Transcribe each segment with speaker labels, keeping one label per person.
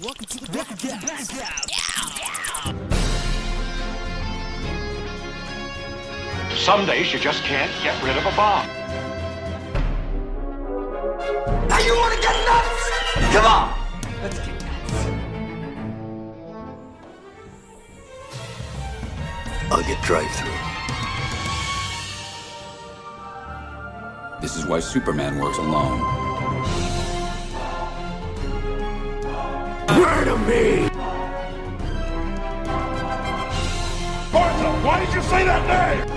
Speaker 1: Welcome to the Batcast.
Speaker 2: Some days you just can't get rid of a bomb.
Speaker 1: Now you want to get nuts? Come on, let's get nuts.
Speaker 3: I'll get drive-through.
Speaker 4: This is why Superman works alone.
Speaker 3: Word of me!
Speaker 2: Martha, why did you say that name?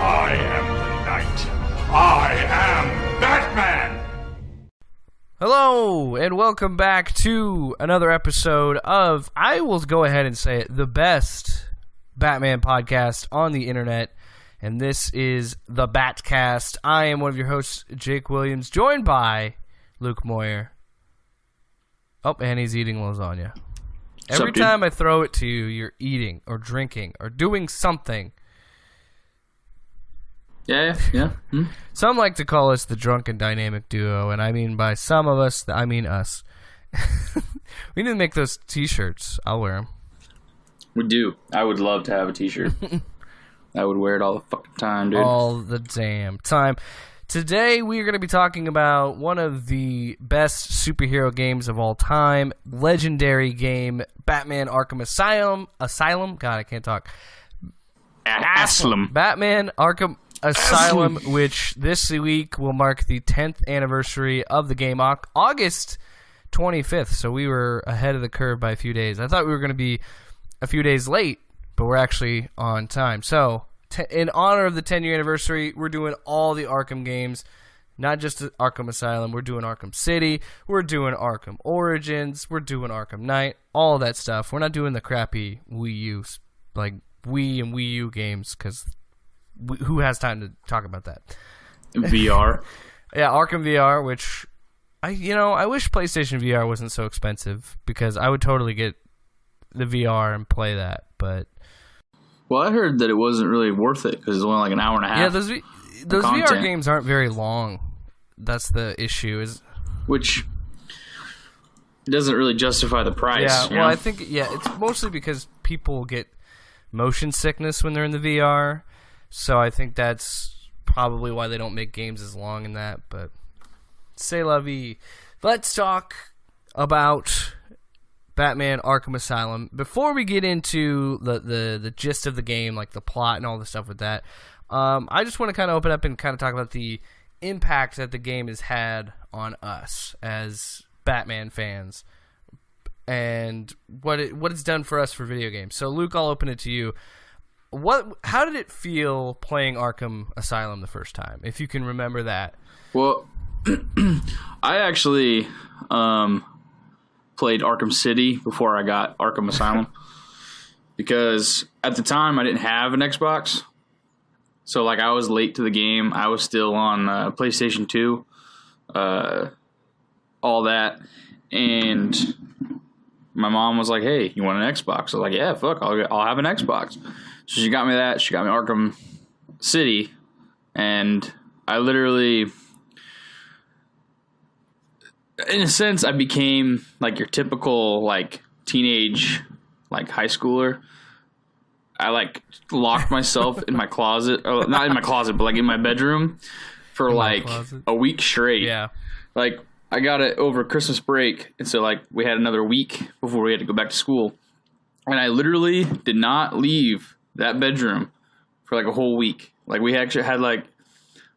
Speaker 2: I am the knight. I am Batman.
Speaker 5: Hello, and welcome back to another episode of, I will go ahead and say it, the best Batman podcast on the internet, and this is the Batcast. I am one of your hosts, Jake Williams, joined by Luke Moyer. Oh, and he's eating lasagna. Every time I throw it to you, you're eating or drinking or doing something.
Speaker 6: Yeah.
Speaker 5: Some like to call us the drunken dynamic duo, and I mean by some of us, I mean us. We need to make those t-shirts. I'll wear them.
Speaker 6: We do. I would love to have a t-shirt. I would wear it all the fucking time, dude.
Speaker 5: All the damn time. Today, we are going to be talking about one of the best superhero games of all time, legendary game, Batman Arkham Asylum. God, I can't talk.
Speaker 6: Asylum.
Speaker 5: Batman Arkham Asylum, which this week will mark the 10th anniversary of the game, August 25th. So we were ahead of the curve by a few days. I thought we were going to be a few days late, but we're actually on time. So, in honor of the 10-year anniversary, we're doing all the Arkham games, not just Arkham Asylum. We're doing Arkham City. We're doing Arkham Origins. We're doing Arkham Knight. All that stuff. We're not doing the crappy Wii U, like Wii and Wii U games, because who has time to talk about that?
Speaker 6: VR.
Speaker 5: Yeah, Arkham VR, which I wish PlayStation VR wasn't so expensive, because I would totally get the VR and play that, but
Speaker 6: Well, I heard that it wasn't really worth it because it's only like an hour and a half.
Speaker 5: yeah, those VR games aren't very long. That's the issue,
Speaker 6: which doesn't really justify the price.
Speaker 5: Yeah, well, I think it's mostly because people get motion sickness when they're in the VR, so I think that's probably why they don't make games as long in that. But c'est la vie. Let's talk about Batman Arkham Asylum. Before we get into the gist of the game, like the plot and all the stuff with that, I just want to kind of open up and kind of talk about the impact that the game has had on us as Batman fans and what it's done for us for video games. So Luke, I'll open it to you. How did it feel playing Arkham Asylum the first time, if you can remember that?
Speaker 6: Well, I actually played Arkham City before I got Arkham Asylum because at the time I didn't have an Xbox. So like I was late to the game. I was still on PlayStation 2, all that. And my mom was like, "Hey, you want an Xbox?" I was like, "Yeah, fuck, I'll have an Xbox." So she got me that. She got me Arkham City. And I literally, in a sense, I became like your typical like teenage, like high schooler. I like locked myself in my closet, or not in my closet, but like in my bedroom for like a week straight.
Speaker 5: Yeah.
Speaker 6: Like I got it over Christmas break. And so like we had another week before we had to go back to school. And I literally did not leave that bedroom for like a whole week. Like we actually had like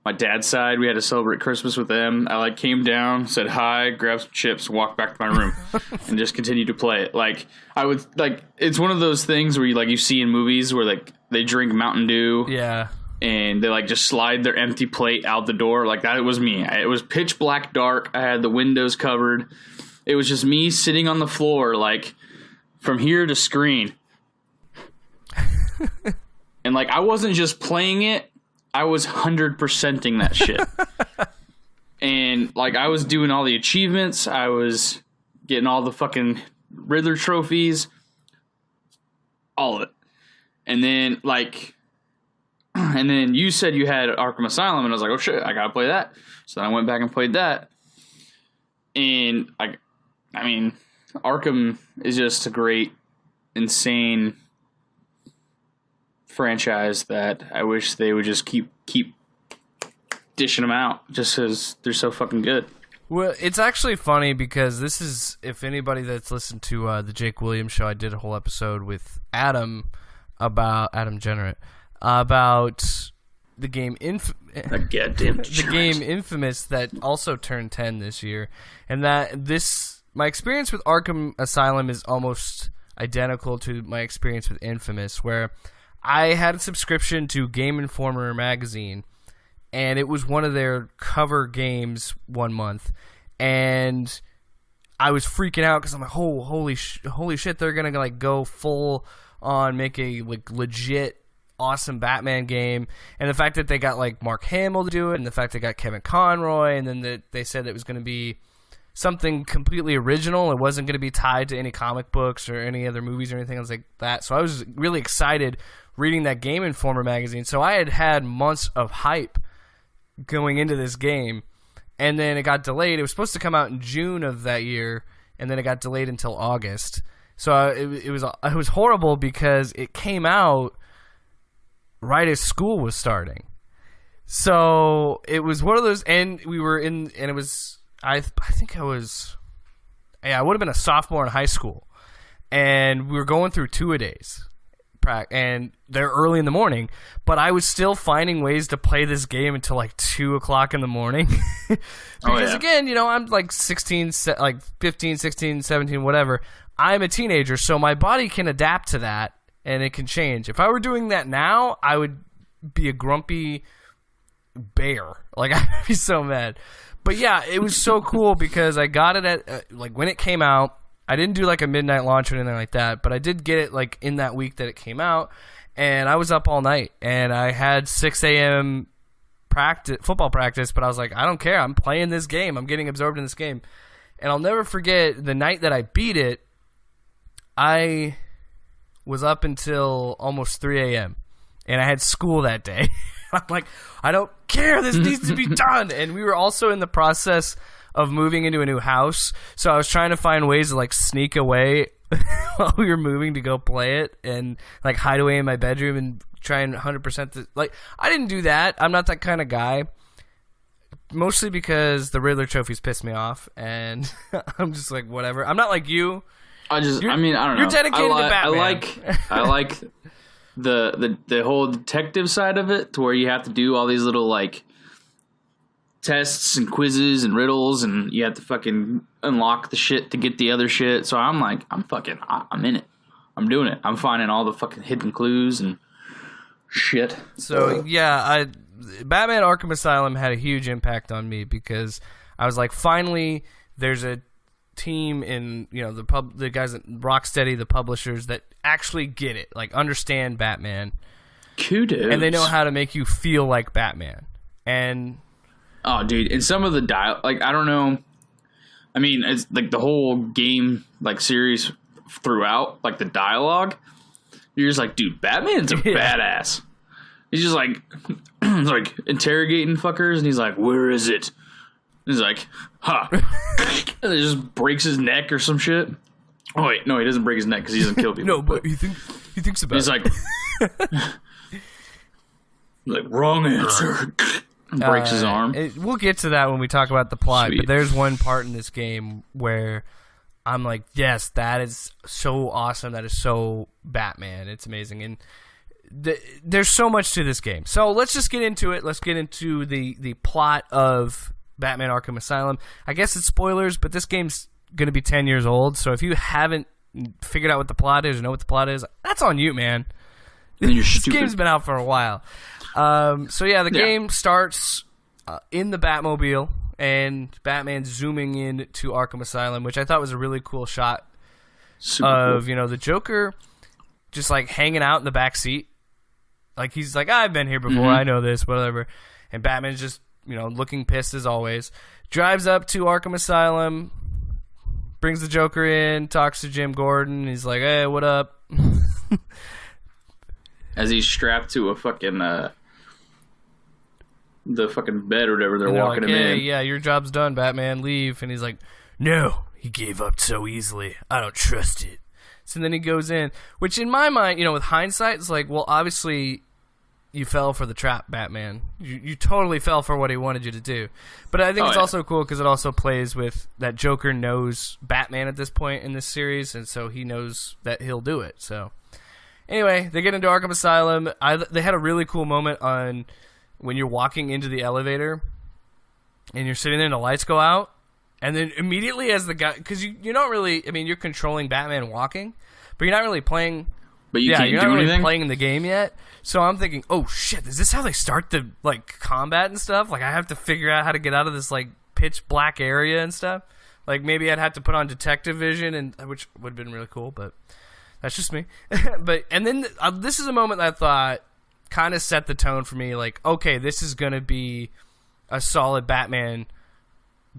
Speaker 6: my dad's side, we had to celebrate Christmas with them. I like came down, said hi, grabbed some chips, walked back to my room, and just continued to play it. Like I would like, it's one of those things where you see in movies where like they drink Mountain Dew,
Speaker 5: Yeah.
Speaker 6: and they like just slide their empty plate out the door. Like that, it was me. It was pitch black dark. I had the windows covered. It was just me sitting on the floor, like from here to screen, and like I wasn't just playing it. I was 100%ing that shit. And, like, I was doing all the achievements. I was getting all the fucking Riddler trophies. All of it. And then, like, And then you said you had Arkham Asylum, and I was like, oh shit, I gotta play that. So then I went back and played that. And I mean, Arkham is just a great, insane franchise that I wish they would just keep dishing them out, just because they're so fucking good.
Speaker 5: Well, it's actually funny because this is, if anybody that's listened to the Jake Williams show, I did a whole episode with Adam Generate about the game the game Infamous that also turned 10 this year, and my experience with Arkham Asylum is almost identical to my experience with Infamous, where I had a subscription to Game Informer magazine, and it was one of their cover games one month, and I was freaking out because I'm like, holy shit, they're gonna like go full on, make a like legit awesome Batman game. And the fact that they got like Mark Hamill to do it, and the fact they got Kevin Conroy, and then they said it was going to be something completely original. It wasn't going to be tied to any comic books or any other movies or anything else like that. So I was really excited reading that Game Informer magazine. So I had months of hype going into this game, and then it got delayed. It was supposed to come out in June of that year, and then it got delayed until August. So it was horrible because it came out right as school was starting. So it was one of those, and we were in, and it was, I think I would have been a sophomore in high school, and we were going through two-a-days, and they're early in the morning, but I was still finding ways to play this game until like 2 o'clock in the morning. Because again, I'm like 15, 16, 17, whatever. I'm a teenager, so my body can adapt to that, and it can change. If I were doing that now, I would be a grumpy bear. Like, I'd be so mad. But yeah, it was so cool because I got it at, like, when it came out. I didn't do like a midnight launch or anything like that, but I did get it like in that week that it came out, and I was up all night, and I had 6 a.m. football practice, but I was like, I don't care. I'm playing this game. I'm getting absorbed in this game. And I'll never forget the night that I beat it. I was up until almost 3 a.m. and I had school that day. I'm like, I don't care. This needs to be done. And we were also in the process of moving into a new house, so I was trying to find ways to like sneak away while we were moving to go play it, and like hide away in my bedroom and try and 100% like, I didn't do that. I'm not that kind of guy. Mostly because the Riddler trophies piss me off, and I'm just like, whatever. I'm not like you.
Speaker 6: I don't know.
Speaker 5: You're dedicated to Batman.
Speaker 6: I like the whole detective side of it, to where you have to do all these little like tests and quizzes and riddles, and you have to fucking unlock the shit to get the other shit. So I'm like, I'm in it. I'm doing it. I'm finding all the fucking hidden clues and shit.
Speaker 5: So yeah, Batman Arkham Asylum had a huge impact on me because I was like, finally, there's a team in, the guys at Rocksteady, the publishers, that actually get it, like understand Batman.
Speaker 6: Kudos.
Speaker 5: And they know how to make you feel like Batman. And
Speaker 6: oh, dude, and some of the like, I don't know. I mean, it's like the whole game, like series throughout, like the dialogue. You're just like, dude, Batman's a badass. He's just like, he's like interrogating fuckers, and he's like, where is it? And he's like, huh. And it just breaks his neck or some shit. Oh wait, no, he doesn't break his neck because he doesn't kill people.
Speaker 5: No, but he thinks about
Speaker 6: he's
Speaker 5: it.
Speaker 6: Like, wrong answer. Breaks his arm.
Speaker 5: We'll get to that when we talk about the plot.
Speaker 6: Sweet.
Speaker 5: But there's one part in this game where I'm like, yes, that is so awesome. That is so Batman. It's amazing. And there's so much to this game. So let's just get into it. Let's get into the plot of Batman Arkham Asylum. I guess it's spoilers, but this game's going to be 10 years old. So if you haven't figured out what the plot is or know what the plot is, that's on you, man. This game's been out for a while. So yeah, the game starts in the Batmobile, and Batman zooming in to Arkham Asylum, which I thought was a really cool shot. Super cool. The Joker just like hanging out in the back seat. Like, he's like, I've been here before, I know this, whatever. And Batman's just, looking pissed as always. Drives up to Arkham Asylum, brings the Joker in, talks to Jim Gordon. He's like, hey, what up?
Speaker 6: As he's strapped to a fucking the fucking bed or whatever. They're
Speaker 5: And
Speaker 6: walking
Speaker 5: like,
Speaker 6: him
Speaker 5: hey,
Speaker 6: in.
Speaker 5: yeah, your job's done, Batman. Leave. And he's like, no, he gave up so easily. I don't trust it. So then he goes in, which in my mind, with hindsight, it's like, well, obviously you fell for the trap, Batman. You totally fell for what he wanted you to do. But I think it's also cool because it also plays with that Joker knows Batman at this point in this series, and so he knows that he'll do it. So anyway, they get into Arkham Asylum. They had a really cool moment on when you're walking into the elevator and you're sitting there and the lights go out, and then immediately as the guy, because you're not really, you're controlling Batman walking, but you're not really playing.
Speaker 6: But you're
Speaker 5: not
Speaker 6: do
Speaker 5: really
Speaker 6: anything?
Speaker 5: playing the game yet. So I'm thinking, oh shit, is this how they start the combat and stuff? Like I have to figure out how to get out of this pitch black area and stuff. Like maybe I'd have to put on detective vision, and which would have been really cool, but that's just me. And then this is a moment that I thought kind of set the tone for me. Like, okay, this is gonna be a solid Batman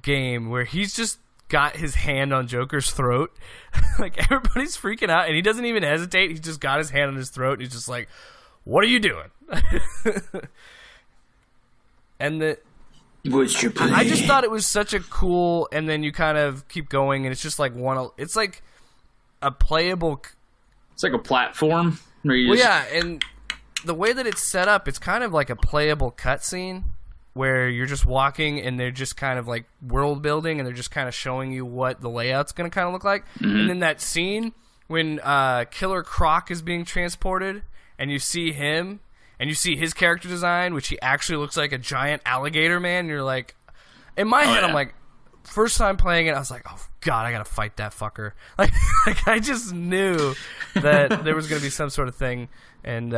Speaker 5: game where he's just got his hand on Joker's throat. Like everybody's freaking out, and he doesn't even hesitate. He's just got his hand on his throat, and he's just like, "What are you doing?" And
Speaker 3: What's your plan?
Speaker 5: I just thought it was such a cool. And then you kind of keep going, and it's just like it's like a playable.
Speaker 6: It's like a platform. Where you
Speaker 5: Well, yeah, and the way that it's set up, it's kind of like a playable cutscene where you're just walking and they're just kind of like world building, and they're just kind of showing you what the layout's going to kind of look like. Mm-hmm. And then that scene when Killer Croc is being transported, and you see him, and you see his character design, which he actually looks like a giant alligator man. And you're like, in my head, I'm like, first time playing it, I was like, oh god, I gotta fight that fucker. Like I just knew that there was gonna be some sort of thing, and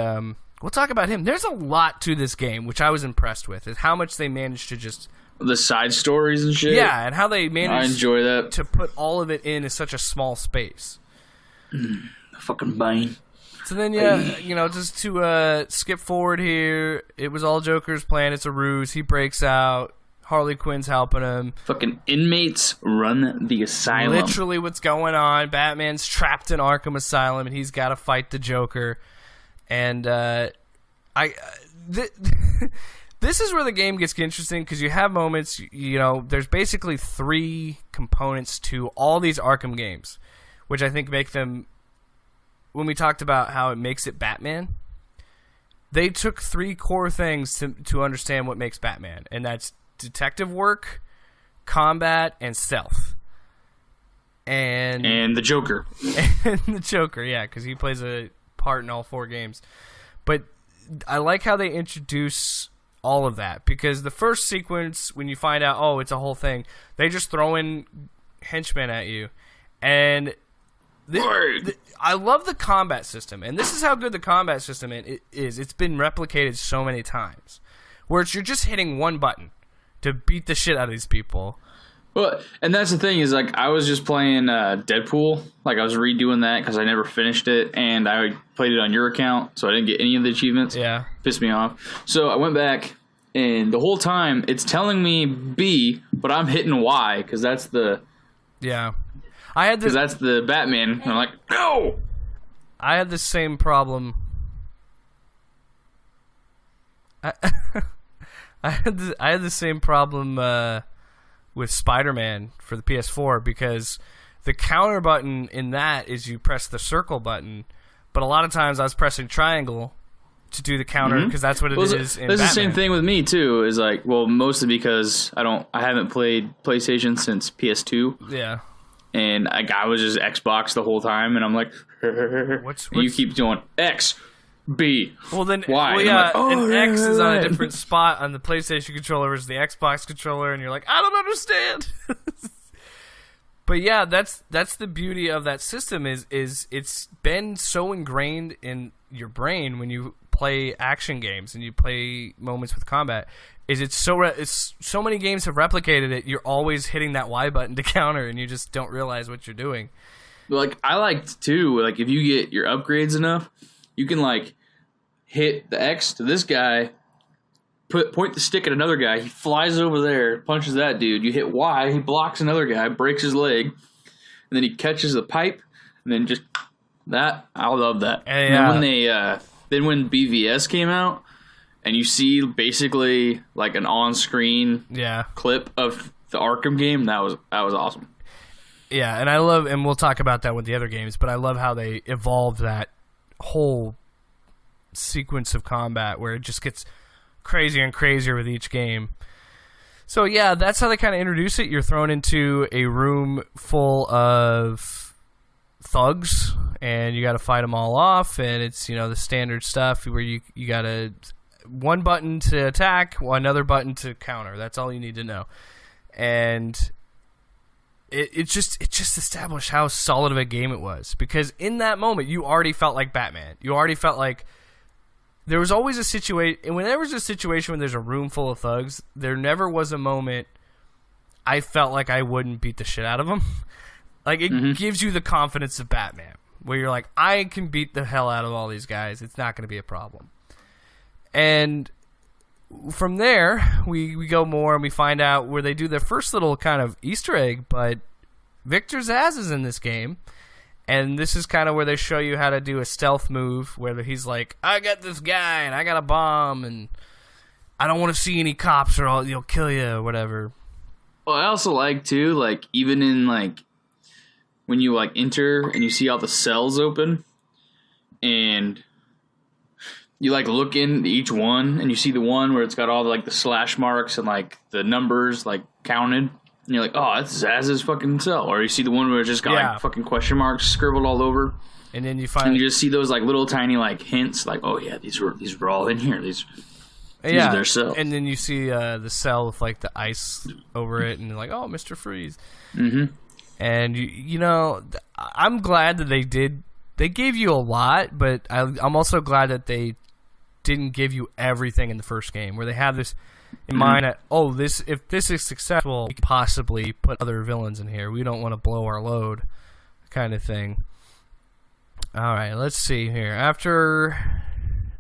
Speaker 5: we'll talk about him. There's a lot to this game, which I was impressed with, is how much they managed to just
Speaker 6: the side stories and shit.
Speaker 5: Yeah, and how they managed
Speaker 6: I enjoy that.
Speaker 5: to put all of it in such a small space.
Speaker 3: Fucking Bane.
Speaker 5: So then, just to skip forward here, it was all Joker's plan. It's a ruse. He breaks out. Harley Quinn's helping him.
Speaker 6: Fucking inmates run the asylum.
Speaker 5: Literally what's going on. Batman's trapped in Arkham Asylum, and he's got to fight the Joker. And this is where the game gets interesting, because you have moments, there's basically 3 components to all these Arkham games, which I think make them, when we talked about how it makes it Batman, they took 3 core things to understand what makes Batman, and that's detective work, combat, and stealth. And
Speaker 6: the Joker.
Speaker 5: And the Joker, yeah, because he plays a part in all 4 games. But I like how they introduce all of that, because the first sequence, when you find out, oh, it's a whole thing, they just throw in henchmen at you. And I love the combat system, and this is how good the combat system is. It's been replicated so many times, where you're just hitting one button to beat the shit out of these people.
Speaker 6: Well, and that's the thing is, I was just playing Deadpool. I was redoing that because I never finished it, and I played it on your account, so I didn't get any of the achievements.
Speaker 5: Yeah.
Speaker 6: Pissed me off. So I went back, and the whole time, it's telling me B, but I'm hitting Y, because that's the...
Speaker 5: Yeah.
Speaker 6: Because that's the Batman, and I'm like, no!
Speaker 5: I had the same problem. I had the same problem with Spider-Man for the PS4, because the counter button in that is you press the circle button, but a lot of times I was pressing triangle to do the counter, because that's what it is in Batman.
Speaker 6: That's the same thing with me too. Is mostly because I haven't played PlayStation since PS2.
Speaker 5: Yeah.
Speaker 6: And I was just Xbox the whole time, and I'm like, you keep doing X, B,
Speaker 5: well then,
Speaker 6: Y.
Speaker 5: Well, yeah,
Speaker 6: and
Speaker 5: X is on a different spot on the PlayStation controller versus the Xbox controller, and you're like, I don't understand. But yeah, that's the beauty of that system is it's been so ingrained in your brain when you play action games and you play moments with combat. It's so many games have replicated it. You're always hitting that Y button to counter, and you just don't realize what you're doing.
Speaker 6: I liked too. If you get your upgrades enough, you can hit the X to this guy, point the stick at another guy. He flies over there, punches that dude. You hit Y, he blocks another guy, breaks his leg, and then he catches the pipe, and then just that. I love that.
Speaker 5: And
Speaker 6: then when BVS came out. and you see basically like an on-screen clip of the Arkham game, that was awesome.
Speaker 5: Yeah, and I love, and we'll talk about that with the other games, but I love how they evolved that whole sequence of combat where it just gets crazier and crazier with each game. So yeah, that's how they kind of introduce it. You're thrown into a room full of thugs, and you got to fight them all off, and it's, the standard stuff where you got to one button to attack, another button to counter. That's all you need to know. And it just established how solid of a game it was, because in that moment you already felt like Batman. You already felt like there was always a situation, and when there was a situation when there's a room full of thugs, there never was a moment I felt like I wouldn't beat the shit out of them. Like, it gives you the confidence of Batman, where you're like, I can beat the hell out of all these guys. It's not going to be a problem. And from there, we go more and we find out where they do their first little kind of Easter egg, but Victor Zsasz is in this game. And this is kind of where they show you how to do a stealth move, where he's like, I got this guy, and I got a bomb, and I don't want to see any cops, or I'll kill you, or whatever.
Speaker 6: Well, I also like, too, like, even in, like, when you, like, enter and you see all the cells open, and you, like, look in each one, and you see the one where it's got all, the slash marks and, like, the numbers, like, counted. And you're like, oh, that's Zaz's fucking cell. Or you see the one where it's just got like fucking question marks scribbled all over.
Speaker 5: And then you
Speaker 6: you just see those like little tiny like hints, like, oh yeah, these were all in here. These are their cells.
Speaker 5: And then you see the cell with like the ice over it, and you're like, oh, Mr. Freeze. Mm-hmm. And I'm glad that they gave you a lot, but I'm also glad that they didn't give you everything in the first game, where they have this in mind that, if this is successful, we can possibly put other villains in here. We don't want to blow our load, kind of thing. All right, let's see here. After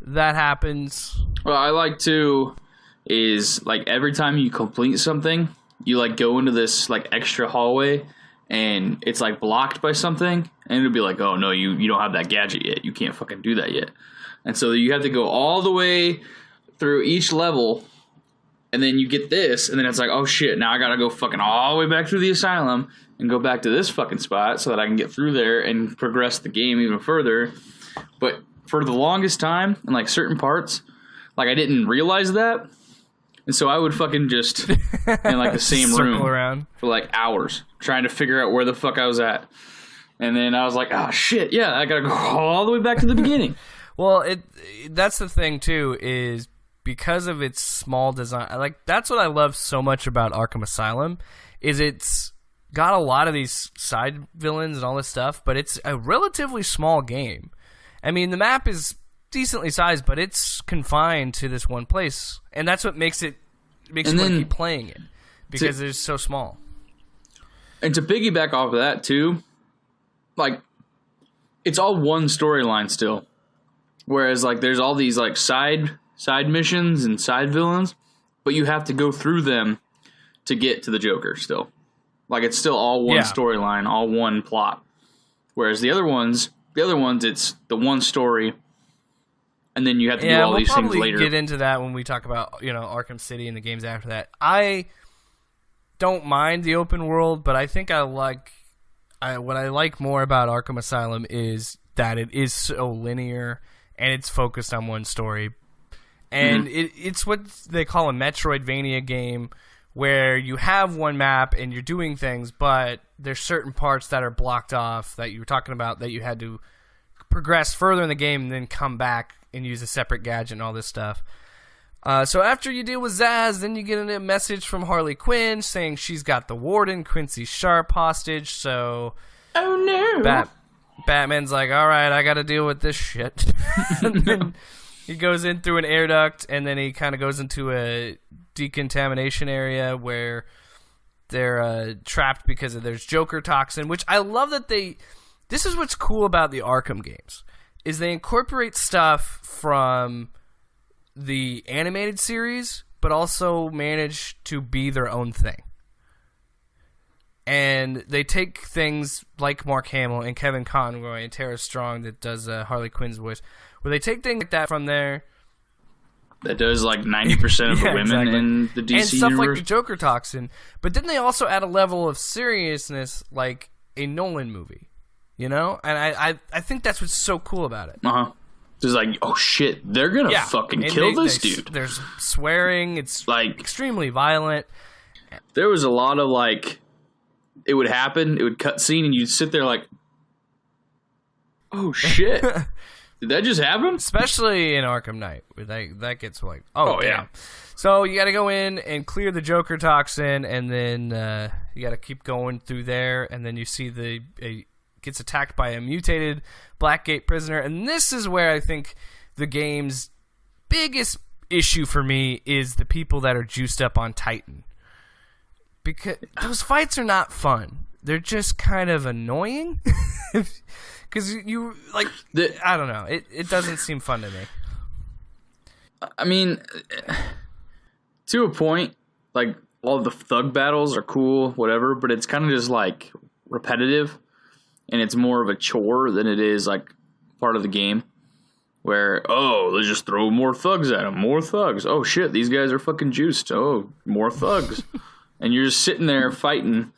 Speaker 5: that happens,
Speaker 6: well, I like to is like every time you complete something, you like go into this like extra hallway, and it's like blocked by something, and it'll be like, oh no, you don't have that gadget yet. You can't fucking do that yet. And so you have to go all the way through each level. And then you get this, and then it's like, oh shit, now I gotta go fucking all the way back through the asylum and go back to this fucking spot so that I can get through there and progress the game even further. But for the longest time, in like certain parts, like I didn't realize that. And so I would fucking just in like the same room
Speaker 5: around
Speaker 6: for like hours trying to figure out where the fuck I was at. And then I was like, oh shit, yeah, I gotta go all the way back to the beginning.
Speaker 5: Well, that's the thing too, is because of its small design, like that's what I love so much about Arkham Asylum, is it's got a lot of these side villains and all this stuff, but it's a relatively small game. I mean, the map is decently sized, but it's confined to this one place, and that's what makes you want to keep playing it, because it's so small.
Speaker 6: And to piggyback off of that too, like it's all one storyline still, whereas like there's all these like side missions and side villains, but you have to go through them to get to the Joker still. Like, it's still all one storyline, all one plot. Whereas the other ones, it's the one story, and then you have to do all these things later.
Speaker 5: We'll probably get into that when we talk about, Arkham City and the games after that. I don't mind the open world, but I think what I like more about Arkham Asylum is that it is so linear, and it's focused on one story. And it's what they call a Metroidvania game, where you have one map and you're doing things, but there's certain parts that are blocked off that you were talking about that you had to progress further in the game and then come back and use a separate gadget and all this stuff. So after you deal with Zsasz, then you get a message from Harley Quinn saying she's got the Warden, Quincy Sharp, hostage. So,
Speaker 6: oh no,
Speaker 5: Batman's like, all right, I got to deal with this shit. And then he goes in through an air duct, and then he kind of goes into a decontamination area where they're trapped because there's Joker toxin, which I love that this is what's cool about the Arkham games, is they incorporate stuff from the animated series, but also manage to be their own thing. And they take things like Mark Hamill and Kevin Conroy and Tara Strong that does Harley Quinn's voice, where they take things like that from there
Speaker 6: that does like 90% of the women in the DC
Speaker 5: and stuff
Speaker 6: universe.
Speaker 5: like the Joker toxin. But didn't they also add a level of seriousness like a Nolan movie? You know, and I think that's what's so cool about it.
Speaker 6: Just like, oh shit, they're gonna fucking kill this dude.
Speaker 5: There's swearing. It's like extremely violent.
Speaker 6: There was a lot of like, it would happen, it would cut scene, and you'd sit there like, oh shit, did that just happen?
Speaker 5: Especially in Arkham Knight, that gets like, oh damn. Yeah. So you got to go in and clear the Joker toxin, and then you got to keep going through there, and then you see gets attacked by a mutated Blackgate prisoner, and this is where I think the game's biggest issue for me is the people that are juiced up on Titan. Because those fights are not fun. They're just kind of annoying. Because you, like, I don't know. It doesn't seem fun to me.
Speaker 6: I mean, to a point, like, all the thug battles are cool, whatever, but it's kind of just, like, repetitive. And it's more of a chore than it is, like, part of the game. Where, oh, let's just throw more thugs at them. More thugs. Oh, shit, these guys are fucking juiced. Oh, more thugs. And you're just sitting there fighting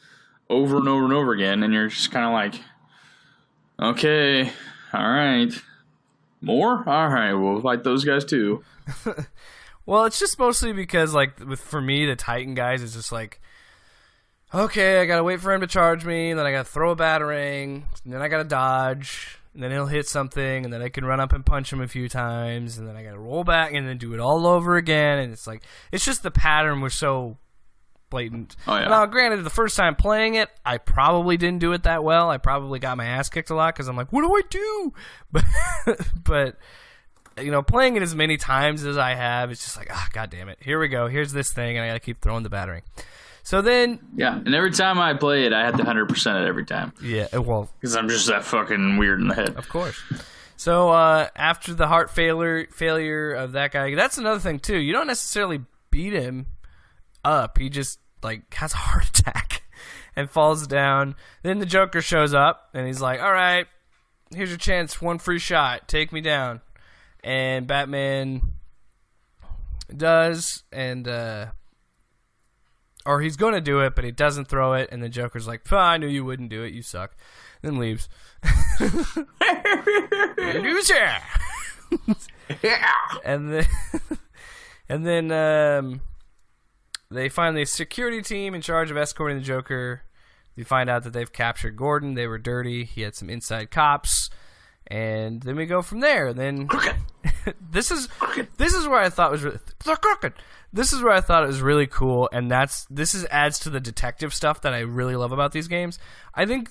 Speaker 6: over and over and over again, and you're just kind of like, okay, all right. More? All right, we'll fight those guys too.
Speaker 5: Well, it's just mostly because, like, for me, the Titan guys is just like, okay, I gotta wait for him to charge me, and then I gotta throw a batarang, and then I gotta dodge, and then he'll hit something, and then I can run up and punch him a few times, and then I gotta roll back, and then do it all over again, and it's like, it's just the pattern was so blatant. Oh, yeah. Now, granted, the first time playing it, I probably didn't do it that well. I probably got my ass kicked a lot because I'm like, what do I do? But you know, playing it as many times as I have, it's just like, god damn it. Here we go. Here's this thing, and I got to keep throwing the battering. So then... Yeah,
Speaker 6: and every time I play it, I have to 100% it every time.
Speaker 5: Yeah, well...
Speaker 6: Because I'm just that fucking weird in the head.
Speaker 5: Of course. So, after the heart failure of that guy, that's another thing, too. You don't necessarily beat him up. He just, like, has a heart attack and falls down. Then the Joker shows up, and he's like, all right, here's your chance, one free shot, take me down. And Batman does, and, or he's going to do it, but he doesn't throw it, and the Joker's like, I knew you wouldn't do it, you suck. Then leaves. Loser! And then, they find the security team in charge of escorting the Joker. They find out that they've captured Gordon. They were dirty. He had some inside cops. And then we go from there. Then this is where I thought was really This is where I thought it was really cool, and adds to the detective stuff that I really love about these games. I think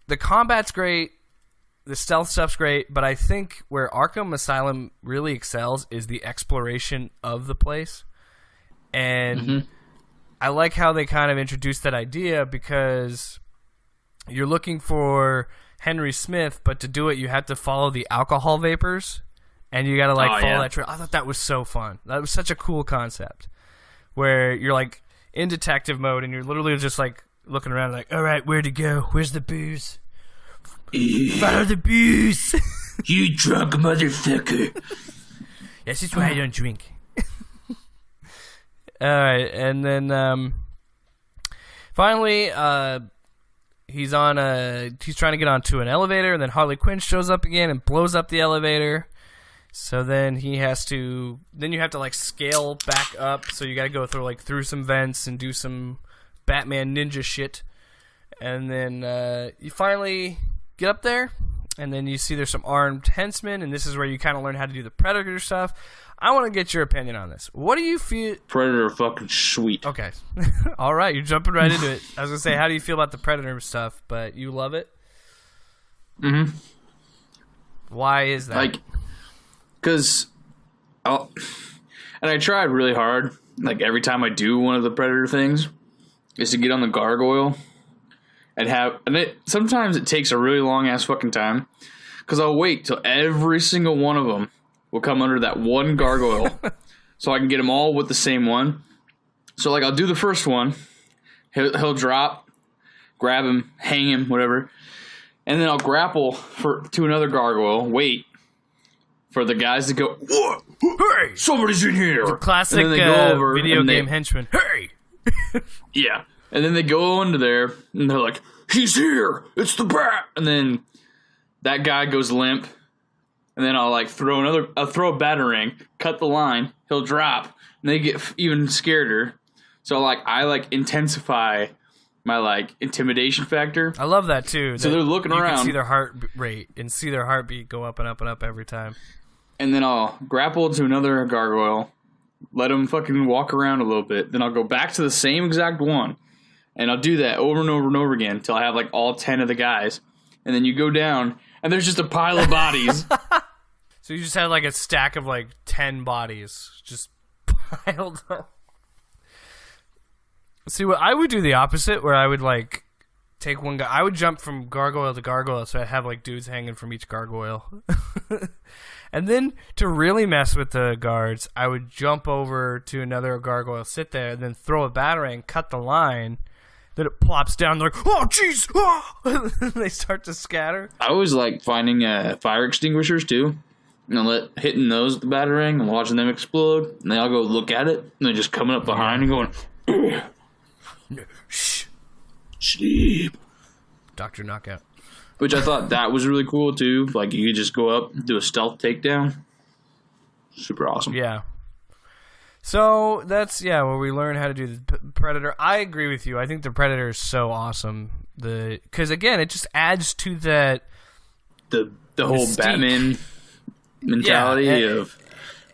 Speaker 5: the combat's great, the stealth stuff's great, but I think where Arkham Asylum really excels is the exploration of the place. And I like how they kind of introduced that idea, because you're looking for Henry Smith, but to do it, you have to follow the alcohol vapors, and you got to follow that trail. I thought that was so fun. That was such a cool concept, where you're like in detective mode, and you're literally just like looking around, like, all right, where'd it go? Where's the booze? Follow the booze.
Speaker 3: You drunk motherfucker.
Speaker 5: Yes, that's why I don't drink. All right, and then finally, he's trying to get onto an elevator, and then Harley Quinn shows up again and blows up the elevator. So then you have to like scale back up. So you got to go through some vents and do some Batman ninja shit, and then you finally get up there, and then you see there's some armed henchmen, and this is where you kind of learn how to do the Predator stuff. I want to get your opinion on this. What do you feel?
Speaker 6: Predator fucking sweet.
Speaker 5: Okay. All right, you're jumping right into it. I was going to say, how do you feel about the Predator stuff, but you love it?
Speaker 6: Mm-hmm.
Speaker 5: Why is that?
Speaker 6: Like, because and I tried really hard, like every time I do one of the Predator things, is to get on the gargoyle sometimes it takes a really long ass fucking time, because I'll wait till every single one of them will come under that one gargoyle so I can get them all with the same one. So, like, I'll do the first one. He'll drop, grab him, hang him, whatever. And then I'll grapple to another gargoyle, wait for the guys to go, "What? Hey, somebody's in here!"
Speaker 5: Classic
Speaker 6: And then they go over
Speaker 5: video
Speaker 6: and
Speaker 5: game henchman. Hey!
Speaker 6: Yeah. And then they go into there, and they're like, "He's here! It's the Bat!" And then that guy goes limp, and then I'll throw a batarang, cut the line, he'll drop, and they get even scareder. So I intensify my intimidation factor.
Speaker 5: I love that too.
Speaker 6: So they're looking
Speaker 5: you
Speaker 6: around.
Speaker 5: You can see their heart rate and see their heartbeat go up and up and up every time.
Speaker 6: And then I'll grapple to another gargoyle, let them fucking walk around a little bit. Then I'll go back to the same exact one. And I'll do that over and over and over again until I have all 10 of the guys. And then you go down, and there's just a pile of bodies.
Speaker 5: So you just had a stack of 10 bodies just piled up. See, what I would do the opposite, where I would take one guy. I would jump from gargoyle to gargoyle, so I'd have dudes hanging from each gargoyle. And then to really mess with the guards, I would jump over to another gargoyle, sit there, and then throw a batarang, cut the line. Then it plops down. They're like, "Oh, jeez!" Oh! They start to scatter.
Speaker 6: I always like finding fire extinguishers too, and hitting those with the batarang and watching them explode. And they all go look at it, and they're just coming up behind and going,
Speaker 5: Shh.
Speaker 6: "Sleep."
Speaker 5: Dr. Knockout.
Speaker 6: Which I thought that was really cool too. You could just go up, do a stealth takedown. Super awesome.
Speaker 5: Yeah. So that's where we learn how to do the Predator. I agree with you. I think the Predator is so awesome. Because again, it just adds to that
Speaker 6: the whole
Speaker 5: mystique.
Speaker 6: Batman mentality of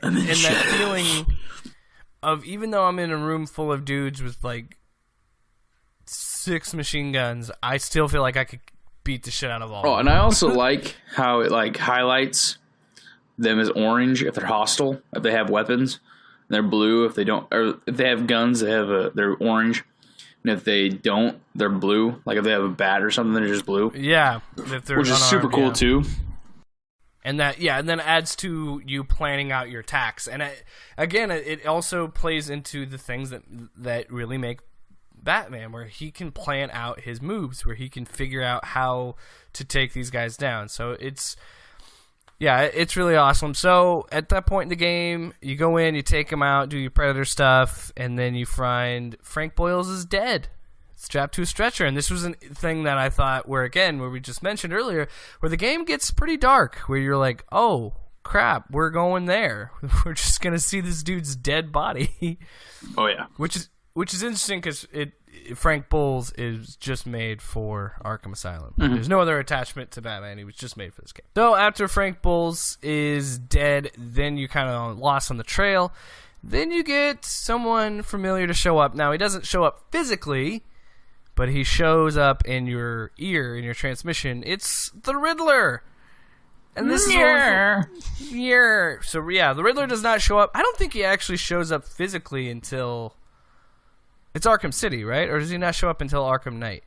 Speaker 5: and that feeling of, even though I'm in a room full of dudes with 6 machine guns, I still feel like I could beat the shit out of all.
Speaker 6: Oh, and I also like how it highlights them as orange if they're hostile, if they have weapons. They're blue if they don't, or if they have guns, they're orange, and if they don't, they're blue. If they have a bat or something, they're just blue.
Speaker 5: Yeah, if they're
Speaker 6: which is super cool too.
Speaker 5: And and then adds to you planning out your attacks. And it also plays into the things that really make Batman, where he can plan out his moves, where he can figure out how to take these guys down. So it's really awesome. So at that point in the game, you go in, you take him out, do your Predator stuff, and then you find Frank Boyles is dead, strapped to a stretcher. And this was a thing that I thought where we just mentioned earlier, where the game gets pretty dark, where you're like, oh, crap, we're going there. We're just going to see this dude's dead body.
Speaker 6: Oh, yeah.
Speaker 5: Which is interesting because Frank Boyles is just made for Arkham Asylum. Mm-hmm. There's no other attachment to Batman. He was just made for this game. So after Frank Boyles is dead, then you kind of lost on the trail. Then you get someone familiar to show up. Now, he doesn't show up physically, but he shows up in your ear, in your transmission. It's the Riddler. And this is
Speaker 6: yeah.
Speaker 5: So the Riddler does not show up. I don't think he actually shows up physically until it's Arkham City, right? Or does he not show up until Arkham Knight?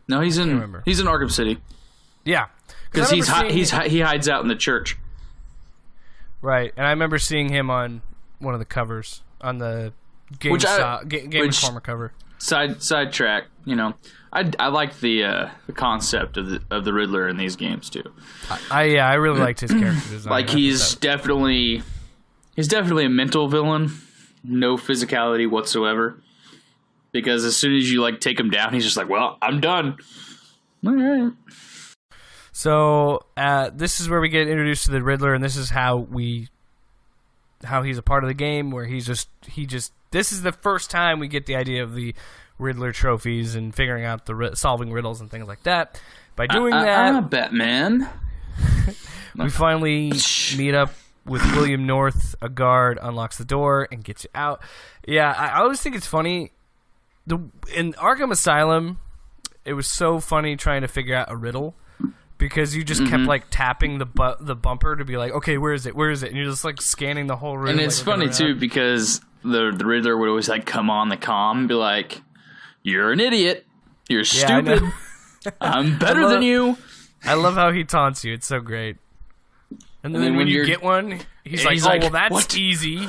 Speaker 6: No, he's in Arkham City.
Speaker 5: Yeah,
Speaker 6: because he hides out in the church.
Speaker 5: Right, and I remember seeing him on one of the covers on the Game Informer cover.
Speaker 6: Sidetrack, I like the concept of the Riddler in these games too.
Speaker 5: I really liked his character design.
Speaker 6: He's definitely a mental villain, no physicality whatsoever. Because as soon as you take him down, he's just like, "Well, I'm done." All right.
Speaker 5: So this is where we get introduced to the Riddler, and this is how he's a part of the game. Where he just this is the first time we get the idea of the Riddler trophies and figuring out solving riddles and things like that. By doing that,
Speaker 6: Batman,
Speaker 5: we finally meet up with William North. A guard unlocks the door and gets you out. Yeah, I always think it's funny. In Arkham Asylum, it was so funny trying to figure out a riddle because you just kept tapping the bumper to be like, okay, where is it? And you're just scanning the whole room.
Speaker 6: And it's funny too because the Riddler would always come on the comm and be like, "You're an idiot. You're stupid. I'm better than you."
Speaker 5: I love how he taunts you. It's so great. And then when you get one, he's like, "Oh, well, that's what? Easy."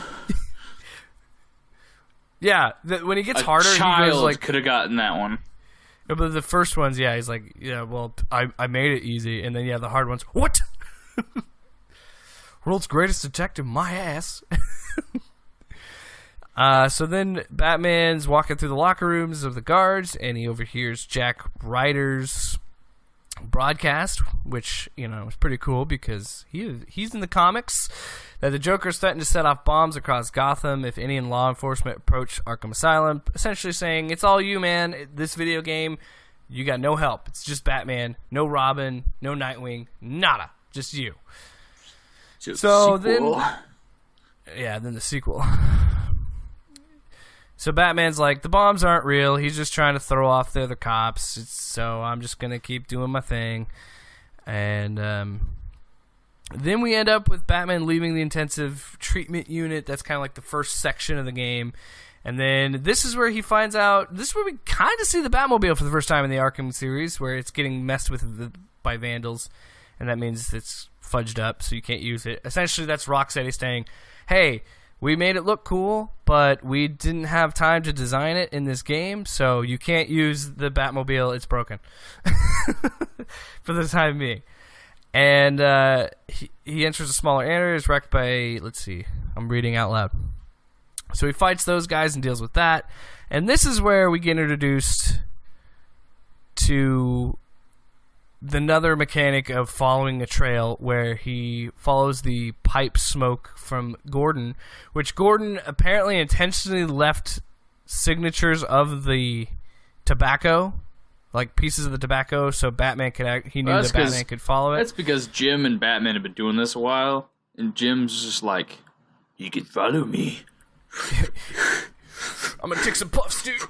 Speaker 5: Yeah, when he gets harder, he goes
Speaker 6: could have gotten that one.
Speaker 5: Yeah, but the first ones, he's like, "Yeah, well, I made it easy," and then the hard ones, "What?" World's greatest detective, my ass. So then Batman's walking through the locker rooms of the guards, and he overhears Jack Ryder's broadcast, which, is pretty cool because he's in the comics, that the Joker's threatened to set off bombs across Gotham if any in law enforcement approach Arkham Asylum, essentially saying, it's all you, man. This video game, you got no help. It's just Batman, no Robin, no Nightwing, nada. Just you. So then the sequel. So Batman's like, the bombs aren't real. He's just trying to throw off the other cops. So I'm just going to keep doing my thing. And then we end up with Batman leaving the intensive treatment unit. That's kind of like the first section of the game. And then this is where he finds out, this is where we kind of see the Batmobile for the first time in the Arkham series, where it's getting messed with by vandals. And that means it's fudged up, so you can't use it. Essentially, that's Rocksteady saying, hey, we made it look cool, but we didn't have time to design it in this game, so you can't use the Batmobile. It's broken for the time being. And he enters a smaller area, is wrecked by, let's see, I'm reading out loud. So he fights those guys and deals with that. And this is where we get introduced to another mechanic of following a trail, where he follows the pipe smoke from Gordon, which Gordon apparently intentionally left signatures of the tobacco, like pieces of the tobacco, so Batman could he knew that Batman could follow it.
Speaker 6: That's because Jim and Batman have been doing this a while, and Jim's just like, you can follow me.
Speaker 5: I'm gonna take some puffs, dude.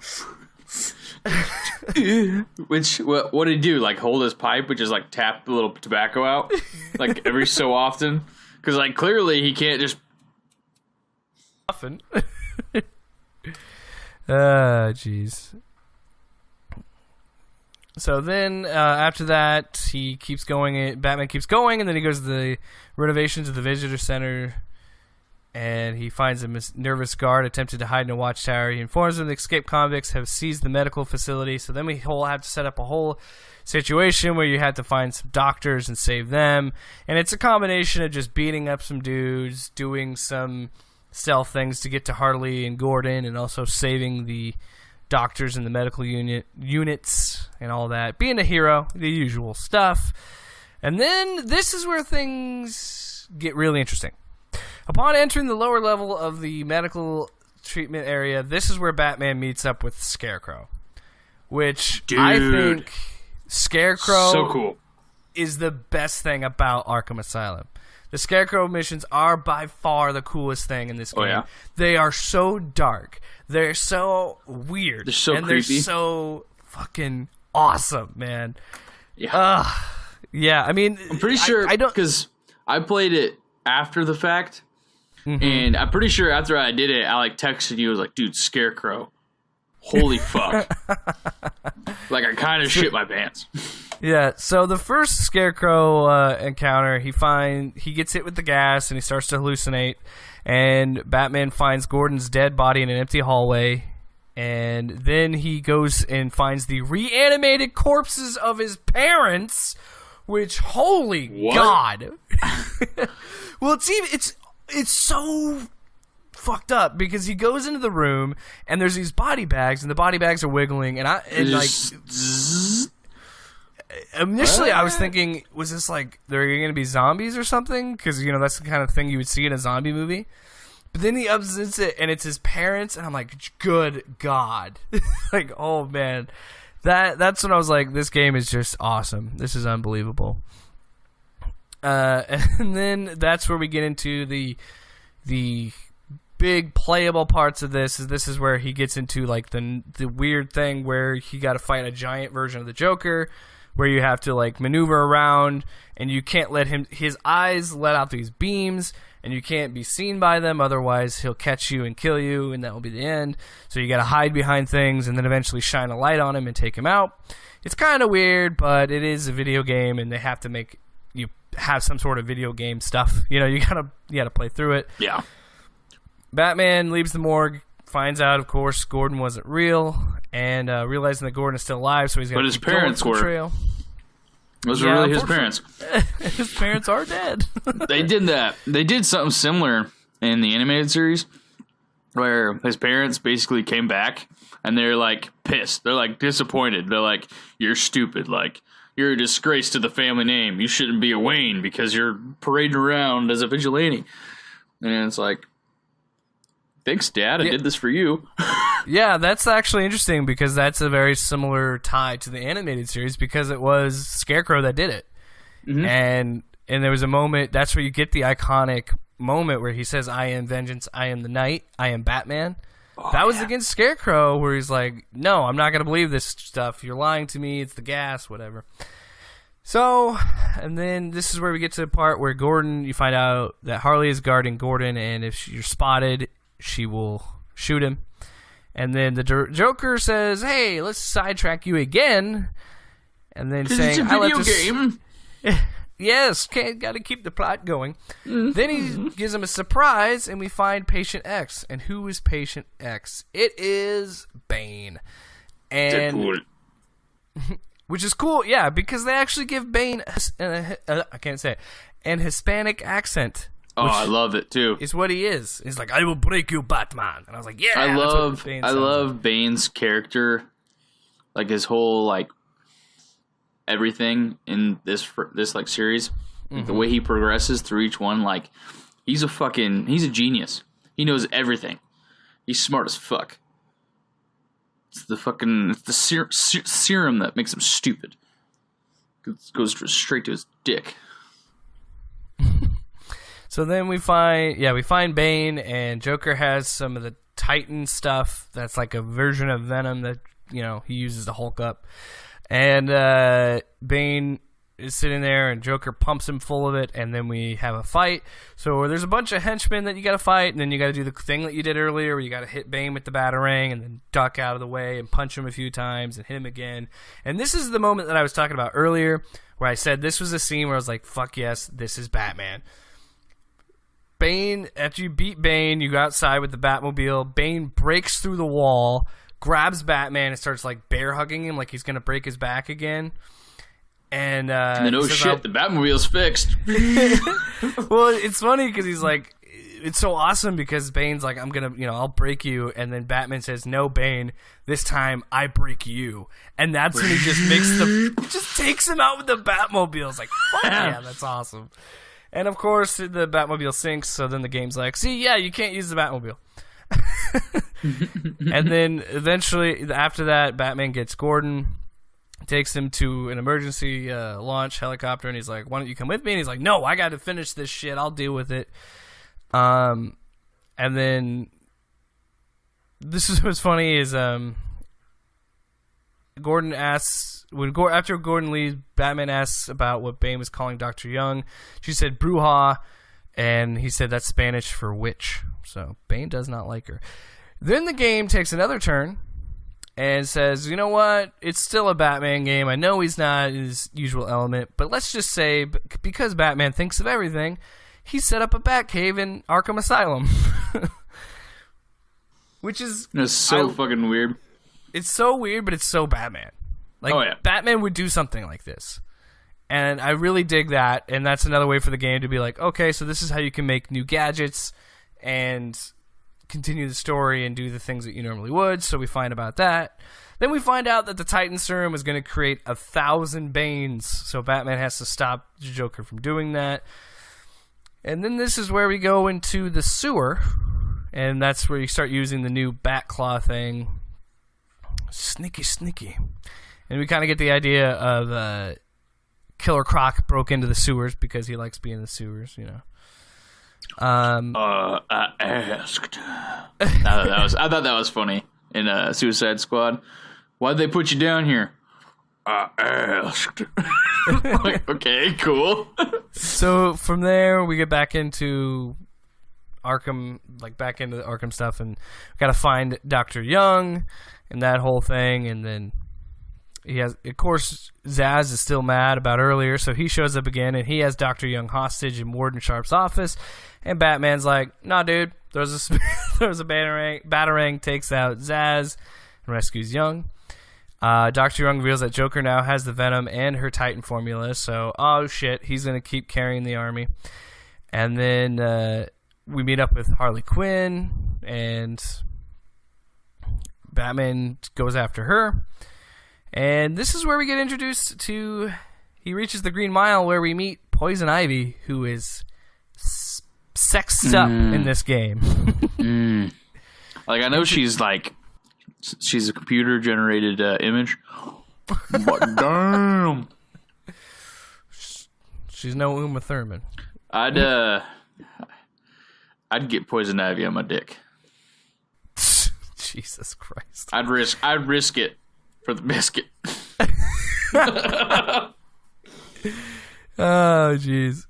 Speaker 6: Which, what did he do? Like, hold his pipe, which is like tap the little tobacco out, like every so often? Because, like, clearly he can't just.
Speaker 5: Often. Jeez. So then, after that, he keeps going. Batman keeps going, and then he goes to the renovations of the visitor center. And he finds a nervous guard attempted to hide in a watchtower. He informs them the escaped convicts have seized the medical facility. So then we have to set up a whole situation where you have to find some doctors and save them. And it's a combination of just beating up some dudes, doing some stealth things to get to Harley and Gordon, and also saving the doctors and the medical units and all that. Being a hero, the usual stuff. And then this is where things get really interesting. Upon entering the lower level of the medical treatment area, this is where Batman meets up with Scarecrow. Which, I think Scarecrow
Speaker 6: so cool.
Speaker 5: is the best thing about Arkham Asylum. The Scarecrow missions are by far the coolest thing in this game. Oh, yeah? They are so dark. They're so weird.
Speaker 6: They're so
Speaker 5: and
Speaker 6: creepy.
Speaker 5: They're so fucking awesome, man.
Speaker 6: Yeah.
Speaker 5: Yeah, I mean,
Speaker 6: I'm pretty sure, I don't, because I played it after the fact. Mm-hmm. And I'm pretty sure after I did it, I like texted you, I was like, dude, Scarecrow. Holy fuck. Like, I kind of shit my pants.
Speaker 5: Yeah, so the first Scarecrow encounter, he gets hit with the gas and he starts to hallucinate. And Batman finds Gordon's dead body in an empty hallway. And then he goes and finds the reanimated corpses of his parents, which, holy God. Well, it's so fucked up because he goes into the room and there's these body bags and the body bags are wiggling initially I was thinking, was this like they're going to be zombies or something? Because that's the kind of thing you would see in a zombie movie. But then he upsets it and it's his parents and I'm like, good God. Like, oh man. That's when I was like, this game is just awesome. This is unbelievable. And then that's where we get into the big playable parts of this. This is where he gets into like the weird thing where he got to fight a giant version of the Joker, where you have to like maneuver around and you can't let his eyes let out these beams and you can't be seen by them, otherwise he'll catch you and kill you and that will be the end. So you got to hide behind things and then eventually shine a light on him and take him out. It's kind of weird, but it is a video game and they have to make you have some sort of video game stuff. You gotta play through it.
Speaker 6: Yeah.
Speaker 5: Batman leaves the morgue, finds out, of course, Gordon wasn't real, and realizing that Gordon is still alive, so he's got to keep going for the trail.
Speaker 6: Those were really his parents.
Speaker 5: His parents are dead.
Speaker 6: They did that. They did something similar in the animated series where his parents basically came back and they're like pissed. They're like disappointed. They're like, you're stupid. Like, you're a disgrace to the family name. You shouldn't be a Wayne because you're parading around as a vigilante. And it's like, thanks, Dad. I did this for you.
Speaker 5: Yeah, that's actually interesting because that's a very similar tie to the animated series because it was Scarecrow that did it. Mm-hmm. And there was a moment, that's where you get the iconic moment where he says, I am vengeance, I am the night, I am Batman. That was against Scarecrow where he's like, no, I'm not going to believe this stuff. You're lying to me. It's the gas, whatever. So, and then this is where we get to the part where Gordon, you find out that Harley is guarding Gordon, and if you're spotted, she will shoot him. And then the Joker says, hey, let's sidetrack you again. And then saying,
Speaker 6: it's a video game.
Speaker 5: Yes, got to keep the plot going. Mm-hmm. Then he gives him a surprise, and we find Patient X. And who is Patient X? It is Bane. And which is cool, yeah, because they actually give Bane I can't say it, an Hispanic accent.
Speaker 6: Oh, I love it too.
Speaker 5: Is what he is. He's like, I will break you, Batman. And I was like, yeah.
Speaker 6: I love Bane's character, like his whole like everything in this like series. Mm-hmm. The way he progresses through each one, like he's a genius. He knows everything. He's smart as fuck. It's the serum that makes him stupid. Goes straight to his dick.
Speaker 5: So then we find Bane, and Joker has some of the Titan stuff that's like a version of Venom that, you know, he uses to Hulk up. And Bane is sitting there, and Joker pumps him full of it, and then we have a fight. So there's a bunch of henchmen that you got to fight, and then you got to do the thing that you did earlier, where you got to hit Bane with the Batarang, and then duck out of the way, and punch him a few times, and hit him again. And this is the moment that I was talking about earlier, where I said this was a scene where I was like, fuck yes, this is Batman. Bane, after you beat Bane, you go outside with the Batmobile. Bane breaks through the wall, grabs Batman, and starts like bear hugging him like he's gonna break his back again. And
Speaker 6: then, oh shit, the Batmobile's fixed.
Speaker 5: Well, it's funny because he's like, it's so awesome because Bane's like, I'm gonna, I'll break you, and then Batman says, no, Bane, this time I break you, and that's when he just takes him out with the Batmobile. It's like, fuck yeah, that's awesome. And of course, the Batmobile sinks, so then the game's like, see, yeah, you can't use the Batmobile. And then eventually, after that, Batman gets Gordon, takes him to an emergency launch helicopter, and he's like, why don't you come with me? And he's like, no, I got to finish this shit. I'll deal with it. And then this is what's funny is Gordon asks, after Gordon leaves, Batman asks about what Bane was calling Dr. Young. She said bruja, and he said that's Spanish for witch. So Bane does not like her. Then the game takes another turn and says, you know what? It's still a Batman game. I know he's not his usual element, but let's just say, because Batman thinks of everything, he set up a Batcave in Arkham Asylum. Which is...
Speaker 6: It's so fucking weird.
Speaker 5: It's so weird, but it's so Batman. Like, Batman would do something like this. And I really dig that, and that's another way for the game to be like, okay, so this is how you can make new gadgets and continue the story and do the things that you normally would, so we find about that. Then we find out that the Titan Serum is going to create 1,000 Banes, so Batman has to stop the Joker from doing that. And then this is where we go into the sewer, and that's where you start using the new Batclaw thing. Sneaky. And we kind of get the idea of Killer Croc broke into the sewers because he likes being in the sewers,
Speaker 6: I asked. I thought that was funny in Suicide Squad. Why'd they put you down here? I asked. Like, okay, cool.
Speaker 5: So from there, we get back into Arkham, like back into the Arkham stuff, and we gotta find Dr. Young and that whole thing, and then he has, of course, Zsasz is still mad about earlier, so he shows up again, and he has Dr. Young hostage in Warden Sharp's office, and Batman's like, nah, dude, throws a batarang, takes out Zsasz, and rescues Young. Dr. Young reveals that Joker now has the Venom and her Titan formula, so, oh shit, he's going to keep carrying the army. And then we meet up with Harley Quinn, and Batman goes after her. And this is where we get introduced to... He reaches the Green Mile, where we meet Poison Ivy, who is sexed up in this game.
Speaker 6: Like, I know she's a computer-generated image. But damn.
Speaker 5: She's no Uma Thurman.
Speaker 6: I'd get Poison Ivy on my dick.
Speaker 5: Jesus Christ.
Speaker 6: I'd risk it for the biscuit.
Speaker 5: Oh, jeez.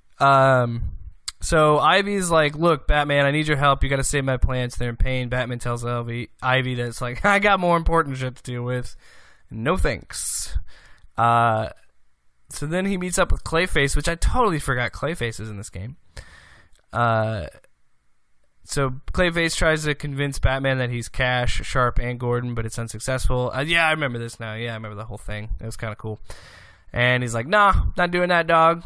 Speaker 5: So Ivy's like, look, Batman, I need your help. You got to save my plants. They're in pain. Batman tells Ivy that it's like, I got more important shit to deal with. No thanks. So then he meets up with Clayface, which I totally forgot Clayface is in this game. So Clayface tries to convince Batman that he's Cash, Sharp, and Gordon, but it's unsuccessful. Yeah, I remember this now. Yeah, I remember the whole thing. It was kind of cool. And he's like, nah, not doing that, dog.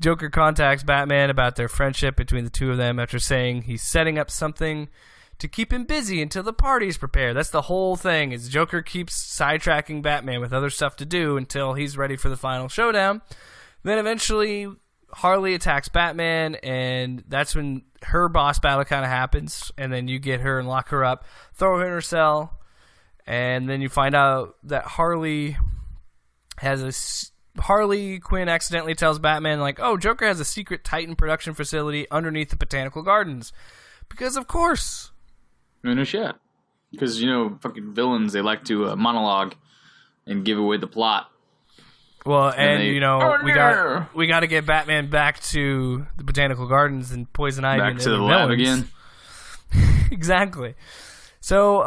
Speaker 5: Joker contacts Batman about their friendship between the two of them after saying he's setting up something to keep him busy until the party's prepared. That's the whole thing, is Joker keeps sidetracking Batman with other stuff to do until he's ready for the final showdown. Then eventually Harley attacks Batman, and that's when her boss battle kind of happens, and then you get her and lock her up, throw her in her cell, and then you find out that Harley Quinn accidentally tells Batman, like, oh, Joker has a secret Titan production facility underneath the Botanical Gardens. Because, of course.
Speaker 6: No shit. Because, fucking villains, they like to monologue and give away the plot.
Speaker 5: Well, and we got to get Batman back to the Botanical Gardens and Poison Ivy.
Speaker 6: Back to the lab again.
Speaker 5: Exactly. So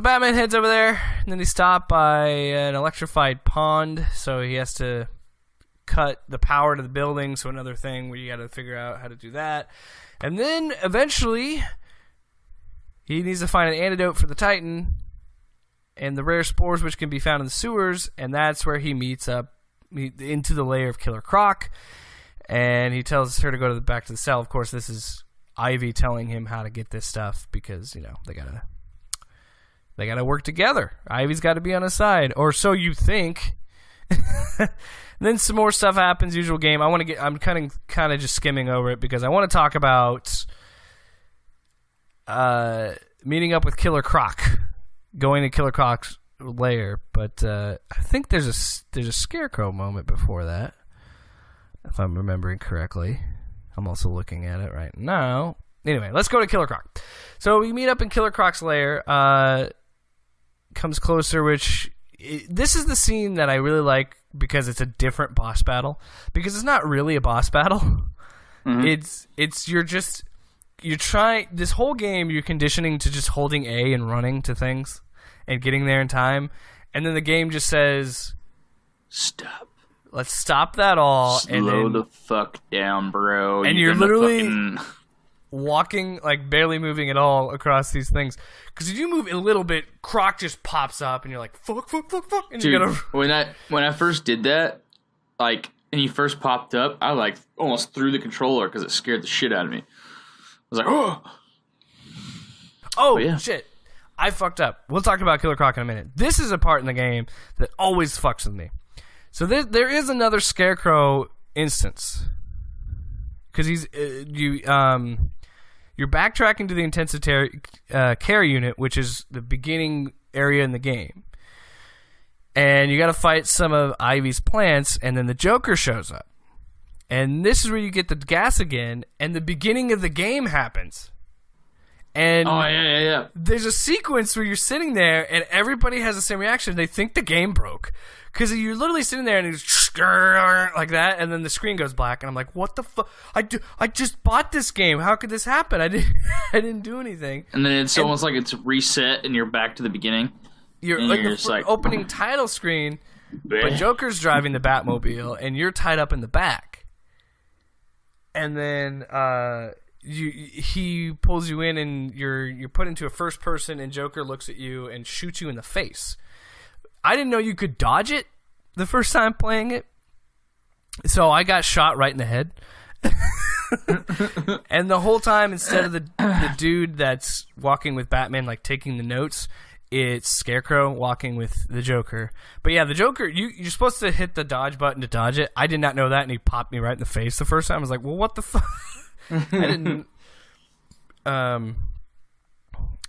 Speaker 5: Batman heads over there, and then he's stopped by an electrified pond, so he has to cut the power to the building, so another thing where you got to figure out how to do that. And then, eventually, he needs to find an antidote for the Titan and the rare spores which can be found in the sewers, and that's where he meets up into the lair of Killer Croc, and he tells her to go back to the cell. Of course, this is Ivy telling him how to get this stuff because, they gotta work together. Ivy's got to be on his side, or so you think. Then some more stuff happens. Usual game. I'm kind of just skimming over it because I want to talk about meeting up with Killer Croc, going to Killer Croc's lair. But I think there's a Scarecrow moment before that, if I'm remembering correctly. I'm also looking at it right now. Anyway, let's go to Killer Croc. So we meet up in Killer Croc's lair. Comes closer, this is the scene that I really like because it's a different boss battle. Because it's not really a boss battle. Mm-hmm. You're trying, this whole game you're conditioning to just holding A and running to things and getting there in time. And then the game just says, stop. Let's stop that all.
Speaker 6: Slow the fuck down, bro.
Speaker 5: And you're literally walking, like barely moving at all across these things. Because if you move a little bit, Croc just pops up and you're like, fuck. And
Speaker 6: dude,
Speaker 5: you gotta...
Speaker 6: when I first did that, and he first popped up, I almost threw the controller because it scared the shit out of me. I was like, oh.
Speaker 5: Oh, yeah. Shit. I fucked up. We'll talk about Killer Croc in a minute. This is a part in the game that always fucks with me. So there is another Scarecrow instance. Because you're backtracking to the intensive care unit, which is the beginning area in the game. And you got to fight some of Ivy's plants, and then the Joker shows up. And this is where you get the gas again, and the beginning of the game happens. And
Speaker 6: yeah.
Speaker 5: There's a sequence where you're sitting there, and everybody has the same reaction. They think the game broke. Because you're literally sitting there, and it's like that, and then the screen goes black, and I'm like, what the fuck? I just bought this game. How could this happen? I didn't do anything.
Speaker 6: And then it's almost like it's reset, and you're back to the beginning.
Speaker 5: You're like the opening title screen, but Joker's driving the Batmobile, and you're tied up in the back. And then he pulls you in, and you're put into a first person, and Joker looks at you and shoots you in the face. I didn't know you could dodge it the first time playing it, so I got shot right in the head. And the whole time, instead of the dude that's walking with Batman, like taking the notes, it's Scarecrow walking with the Joker. But yeah, the Joker, you're supposed to hit the dodge button to dodge it. I did not know that, and he popped me right in the face the first time. I was like, well, what the fuck? I didn't. And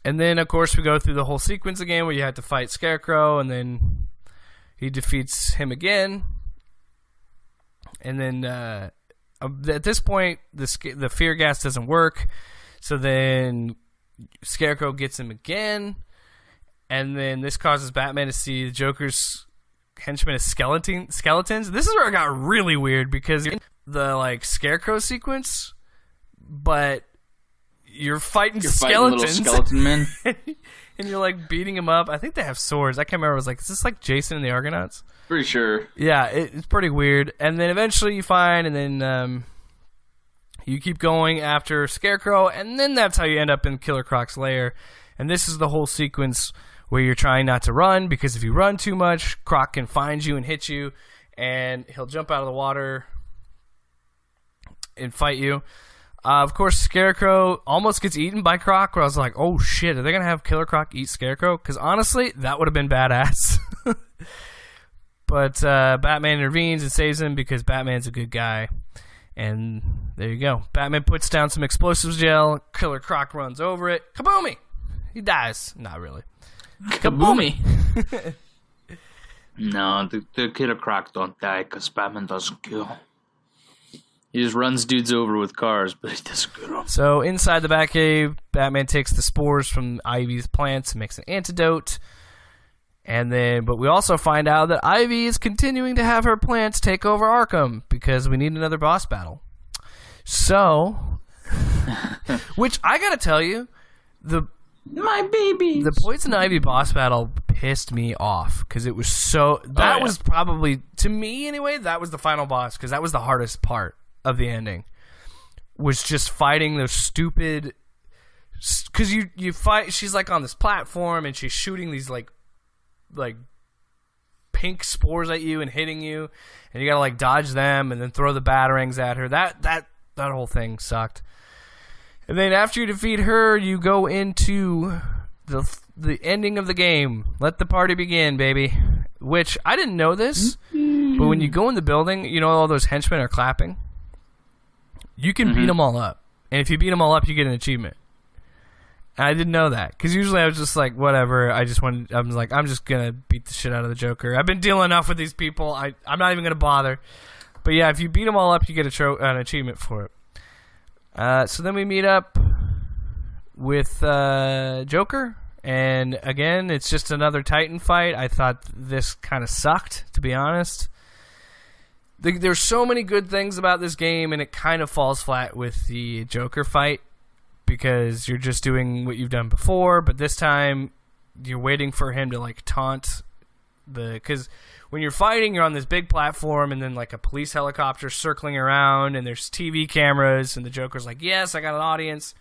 Speaker 5: then, of course, we go through the whole sequence again where you have to fight Scarecrow, and then he defeats him again. And then at this point, the fear gas doesn't work. So then Scarecrow gets him again. And then this causes Batman to see the Joker's henchmen as skeletons. This is where it got really weird, because the like Scarecrow sequence, but you're fighting skeletons.
Speaker 6: Little skeleton men.
Speaker 5: And you're like beating them up. I think they have swords. I can't remember. I was like, is this like Jason and the Argonauts?
Speaker 6: Pretty sure.
Speaker 5: Yeah, it's pretty weird. And then eventually you find, and then you keep going after Scarecrow, and then that's how you end up in Killer Croc's lair. And this is the whole sequence where you're trying not to run, because if you run too much, Croc can find you and hit you, and he'll jump out of the water and fight you. Of course, Scarecrow almost gets eaten by Croc, where I was like, oh shit, are they going to have Killer Croc eat Scarecrow? Because honestly, that would have been badass. But Batman intervenes and saves him, because Batman's a good guy. And there you go. Batman puts down some explosives gel. Killer Croc runs over it. Kaboomy! He dies. Not really.
Speaker 6: Kaboomy! No, the Killer Croc don't die, because Batman doesn't kill. He just runs dudes over with cars, but he doesn't kill them.
Speaker 5: So inside the Batcave, Batman takes the spores from Ivy's plants and makes an antidote. But we also find out that Ivy is continuing to have her plants take over Arkham, because we need another boss battle. So, which I gotta tell you,
Speaker 6: my baby.
Speaker 5: The Poison Ivy boss battle pissed me off, because it was so. That was probably, to me anyway, that was the final boss, because that was the hardest part of the ending. Was just fighting those stupid. Because you fight. She's like on this platform, and she's shooting these like pink spores at you and hitting you, and you gotta like dodge them and then throw the batarangs at her. That whole thing sucked. And then after you defeat her, you go into the ending of the game. Let the party begin, baby. Which I didn't know this, but when you go in the building, you know all those henchmen are clapping. You can beat them all up, and if you beat them all up, you get an achievement. I didn't know that, because usually I was just like, whatever. I'm just gonna beat the shit out of the Joker. I've been dealing enough with these people. I'm not even gonna bother. But yeah, if you beat them all up, you get an achievement for it. So then we meet up with Joker, and again, it's just another Titan fight. I thought this kind of sucked, to be honest. There's so many good things about this game, and it kind of falls flat with the Joker fight, because you're just doing what you've done before, but this time you're waiting for him to like taunt because when you're fighting, you're on this big platform, and then like a police helicopter circling around, and there's TV cameras, and the Joker's like, yes, I got an audience,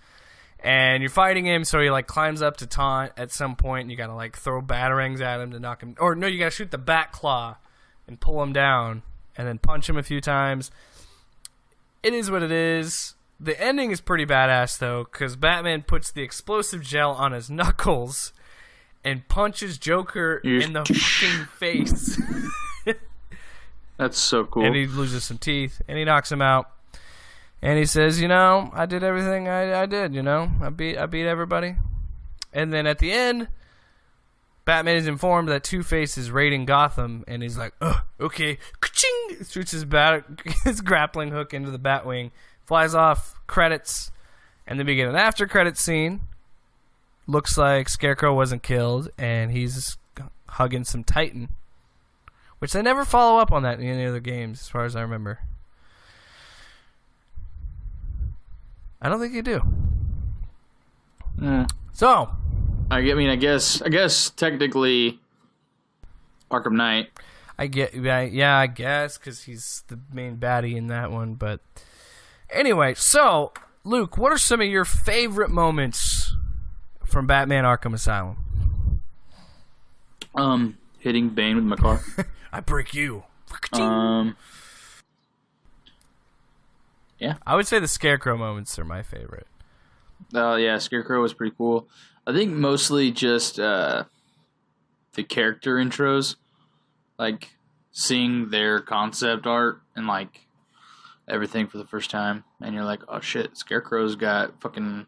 Speaker 5: and you're fighting him, so he like climbs up to taunt at some point, and you gotta like throw batarangs at him to knock him, or no, you gotta shoot the bat claw and pull him down, and then punch him a few times. It is what it is. The ending is pretty badass, though, because Batman puts the explosive gel on his knuckles and punches Joker in the fucking face.
Speaker 6: That's so cool.
Speaker 5: And he loses some teeth, and he knocks him out. And he says, I did everything I did, I beat everybody. And then at the end, Batman is informed that Two-Face is raiding Gotham, and he's like, okay. Ka-ching! Shoots his grappling hook into the Batwing. Flies off, credits, and then we get an after credits scene. Looks like Scarecrow wasn't killed, and he's hugging some Titan, which they never follow up on that in any other games, as far as I remember. I don't think you do. So,
Speaker 6: I guess technically, Arkham Knight.
Speaker 5: I guess, because he's the main baddie in that one, but. Anyway, so Luke, what are some of your favorite moments from Batman Arkham Asylum?
Speaker 6: Hitting Bane with my car.
Speaker 5: I break you.
Speaker 6: Yeah.
Speaker 5: I would say the Scarecrow moments are my favorite.
Speaker 6: Yeah, Scarecrow was pretty cool. I think mostly just the character intros, like seeing their concept art and like everything for the first time, and you're like, oh shit, Scarecrow's got fucking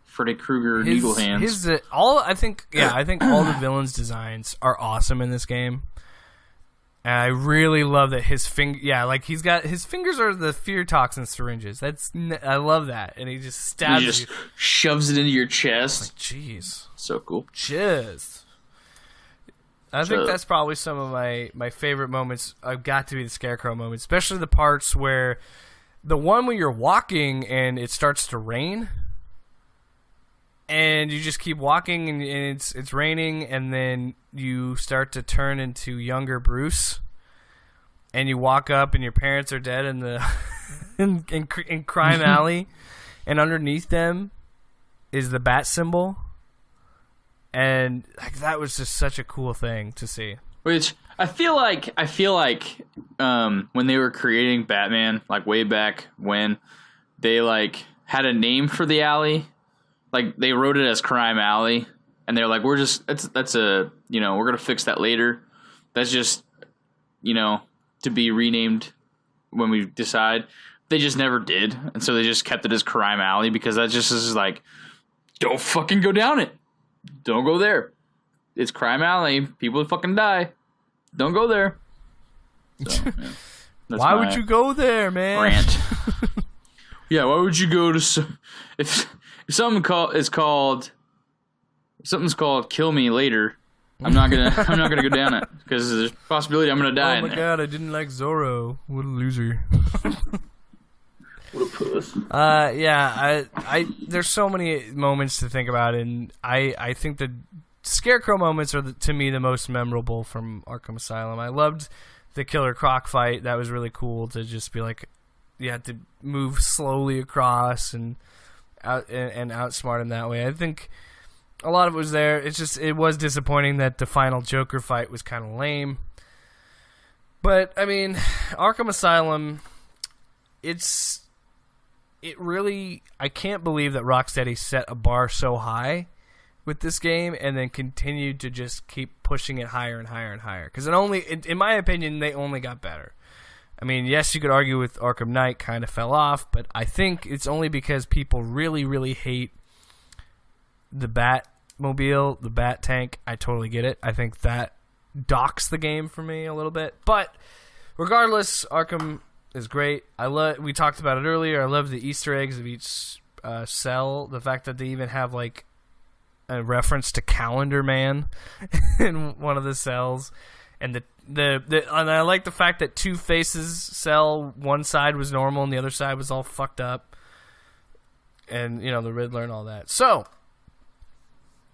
Speaker 6: Freddy Krueger needle hands.
Speaker 5: I think all the villains' designs are awesome in this game. And I really love that his he's got his fingers are the fear toxin syringes. I love that, and he just stabs
Speaker 6: you. Just shoves it into your chest.
Speaker 5: Like, jeez,
Speaker 6: so cool.
Speaker 5: Cheers. I think that's probably some of my favorite moments. I've got to be the Scarecrow moments, especially the parts where the one where you're walking and it starts to rain, and you just keep walking and it's raining, and then you start to turn into younger Bruce, and you walk up and your parents are dead in the in Crime Alley, and underneath them is the bat symbol. And like, that was just such a cool thing to see.
Speaker 6: Which I feel like when they were creating Batman, like way back when, they like had a name for the alley, like they wrote it as Crime Alley, and they're like, we're gonna fix that later. That's just to be renamed when we decide. They just never did, and so they just kept it as Crime Alley because that just is like, don't fucking go down it. Don't go there. It's Crime Alley. People fucking die. Don't go there. So, yeah.
Speaker 5: Why would you go there, man?
Speaker 6: Rant. Yeah, why would you go to if something's called Kill Me Later? I'm not gonna go down it because there's a possibility I'm gonna die.
Speaker 5: Oh my god, I didn't like Zorro. What a loser.
Speaker 6: What a puss.
Speaker 5: I there's so many moments to think about, and I think the Scarecrow moments are to me the most memorable from Arkham Asylum. I loved the Killer Croc fight. That was really cool to just be like, you had to move slowly across and outsmart him that way. I think a lot of it was there. It was disappointing that the final Joker fight was kind of lame. But I mean, Arkham Asylum, I can't believe that Rocksteady set a bar so high with this game and then continued to just keep pushing it higher and higher and higher. Because in my opinion, they only got better. I mean, yes, you could argue with Arkham Knight kind of fell off, but I think it's only because people really, really hate the Batmobile, the Bat Tank. I totally get it. I think that docks the game for me a little bit. But regardless, Arkham is great. We talked about it earlier. I love the Easter eggs of each cell. The fact that they even have like a reference to Calendar Man in one of the cells, and and I like the fact that Two-Face's cell, one side was normal and the other side was all fucked up, and the Riddler and all that. So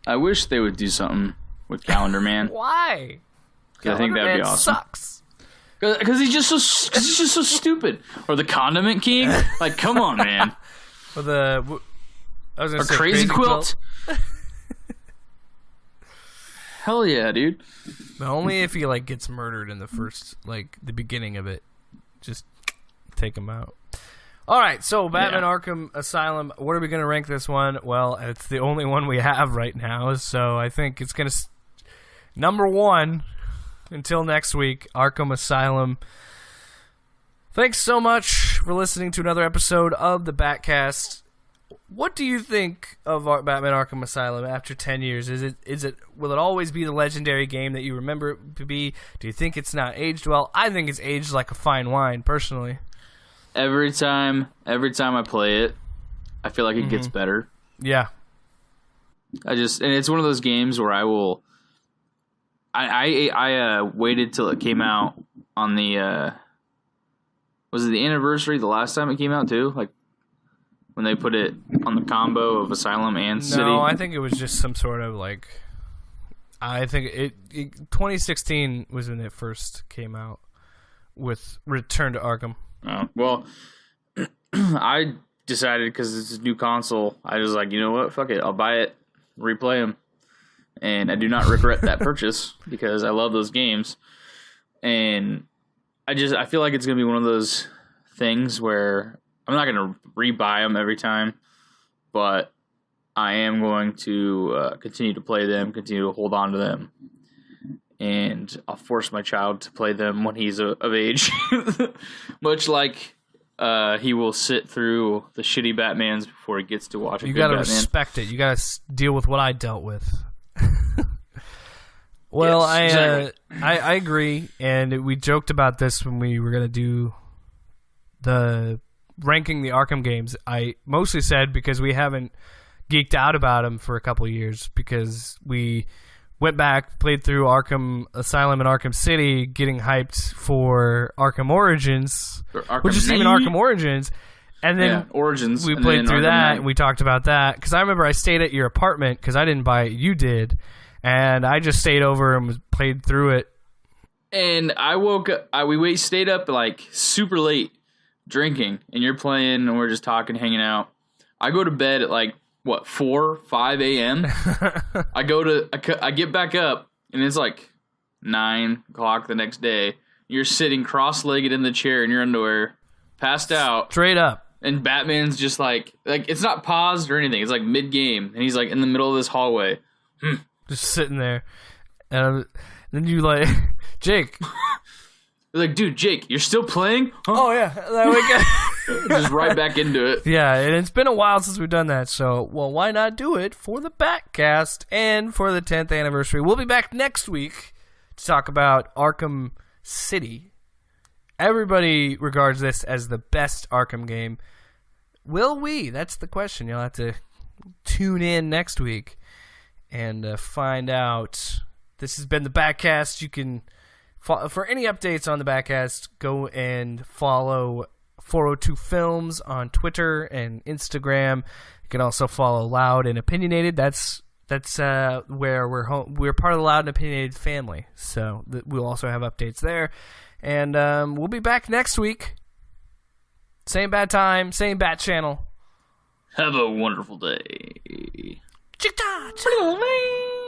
Speaker 6: I wish they would do something with Calendar Man.
Speaker 5: Why?
Speaker 6: I think that'd be awesome.
Speaker 5: Sucks.
Speaker 6: Because he's just so stupid. Or the Condiment King. Like, come on, man.
Speaker 5: Or
Speaker 6: Crazy Quilt. Hell yeah, dude.
Speaker 5: But only if he gets murdered in the first the beginning of it. Just take him out. All right, so Batman Arkham Asylum. What are we gonna rank this one? Well, it's the only one we have right now, so I think it's gonna number one. Until next week, Arkham Asylum. Thanks so much for listening to another episode of the Batcast. What do you think of Batman Arkham Asylum after 10 years? Will it always be the legendary game that you remember it to be? Do you think it's not aged well? I think it's aged like a fine wine, personally.
Speaker 6: Every time I play it, I feel like it gets better.
Speaker 5: Yeah.
Speaker 6: And it's one of those games where I will. I waited till it came out on the was it the anniversary the last time it came out too? Like when they put it on the combo of Asylum and City?
Speaker 5: No, I think it was just some sort of I think it 2016 was when it first came out with Return to Arkham.
Speaker 6: Well, I decided because it's a new console, I was like, you know what, fuck it, I'll buy it, replay them, and I do not regret that purchase because I love those games, and I feel like it's gonna be one of those things where I'm not gonna rebuy them every time, but I am going to continue to play them, continue to hold on to them, and I'll force my child to play them when he's of age, much like. He will sit through the shitty Batmans before he gets to watch a good Batman. You gotta respect
Speaker 5: it. You gotta deal with what I dealt with. Well, yes, exactly. I agree, and we joked about this when we were gonna do the ranking the Arkham games. I mostly said because we haven't geeked out about them for a couple of years because we went back, played through Arkham Asylum and Arkham City, getting hyped for Arkham Origins, which is even Arkham Origins, and then
Speaker 6: Origins.
Speaker 5: We played through that, and we talked about that, because I remember I stayed at your apartment, because I didn't buy it, you did, and I just stayed over and played through it.
Speaker 6: And I woke up, we stayed up like super late drinking, and you're playing, and we're just talking, hanging out. I go to bed at like, 4, 5 a.m.? I get back up, and it's like 9 o'clock the next day. You're sitting cross-legged in the chair in your underwear, passed out.
Speaker 5: Straight up.
Speaker 6: And Batman's just like it's not paused or anything. It's like mid-game, and he's like in the middle of this hallway.
Speaker 5: Just sitting there. And then you like, Jake.
Speaker 6: You're like, dude, Jake, you're still playing? Huh?
Speaker 5: Oh, yeah.
Speaker 6: Just right back into it.
Speaker 5: Yeah, and it's been a while since we've done that, so, well, why not do it for the Batcast and for the 10th anniversary? We'll be back next week to talk about Arkham City. Everybody regards this as the best Arkham game. Will we? That's the question. You'll have to tune in next week and find out. This has been the Batcast. You can... For any updates on the Batcast, go and follow 402 Films on Twitter and Instagram. You can also follow Loud and Opinionated. That's where we're home. We're part of the Loud and Opinionated family, so we'll also have updates there. And we'll be back next week. Same bad time, same bat channel.
Speaker 6: Have a wonderful day.
Speaker 5: Chick-ta-cha.